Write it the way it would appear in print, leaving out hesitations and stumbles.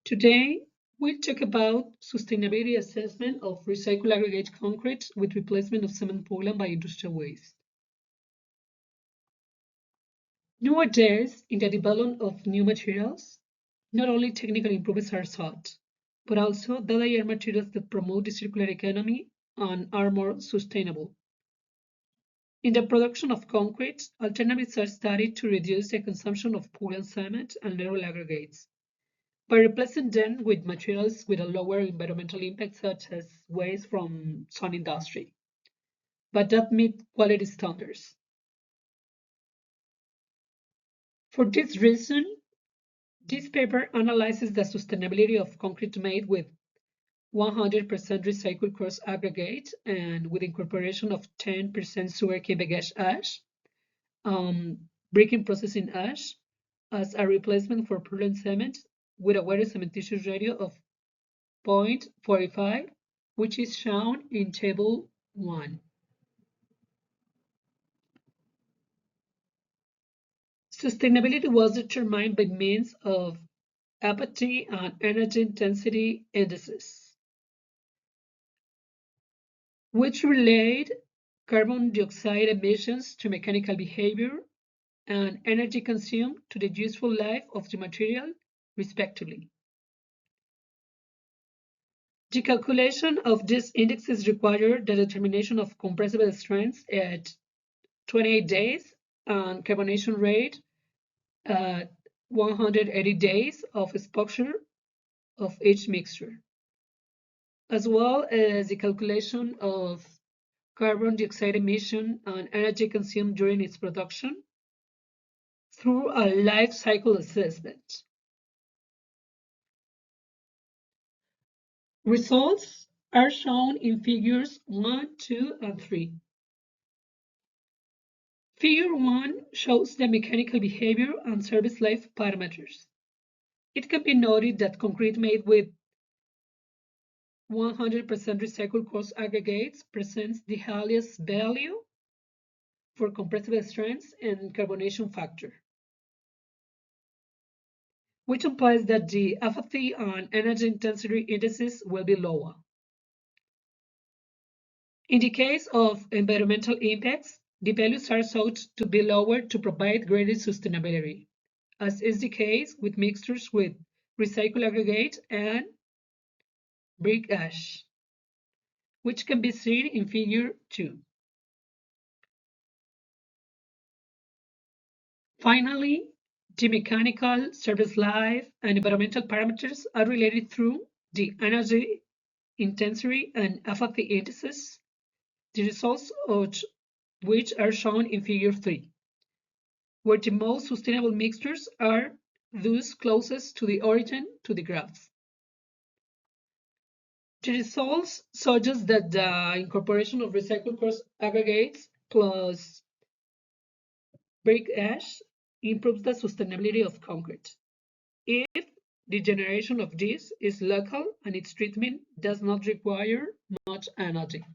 Today, we'll talk about sustainability assessment of recycled aggregate concrete with replacement of cement Portland by industrial waste. Nowadays, in the development of new materials, not only technical improvements are sought, but also that they are materials that promote the circular economy and are more sustainable. In the production of concrete, alternatives are studied to reduce the consumption of Portland cement and level aggregates by replacing them with materials with a lower environmental impact, such as waste from some industry, but that meet quality standards. For this reason, this paper analyzes the sustainability of concrete made with 100% recycled coarse aggregate and with incorporation of 10% sugarcane bagasse ash, breaking processing ash as a replacement for Portland cement with a water cementitious ratio of 0.45, which is shown in Table 1. Sustainability was determined by means of apathy and energy intensity indices, which relate carbon dioxide emissions to mechanical behavior and energy consumed to the useful life of the material, respectively. The calculation of these indexes required the determination of compressible strengths at 28 days and carbonation rate at 180 days of exposure of each mixture, as well as the calculation of carbon dioxide emission and energy consumed during its production through a life cycle assessment. Results are shown in figures 1, 2, and 3. Figure 1 shows the mechanical behavior and service life parameters. It can be noted that concrete made with 100% recycled coarse aggregates presents the highest value for compressible strengths and carbonation factor, which implies that the apathy and energy intensity indices will be lower. In the case of environmental impacts, the values are sought to be lower to provide greater sustainability, as is the case with mixtures with recycled aggregate and brick ash, which can be seen in Figure 2. Finally, the mechanical, service life, and environmental parameters are related through the energy intensity and apathy indices, the results of which are shown in Figure 3, where the most sustainable mixtures are those closest to the origin to the graph. The results suggest that the incorporation of recycled coarse aggregates plus brick ash improves the sustainability of concrete if the generation of this is local and its treatment does not require much energy.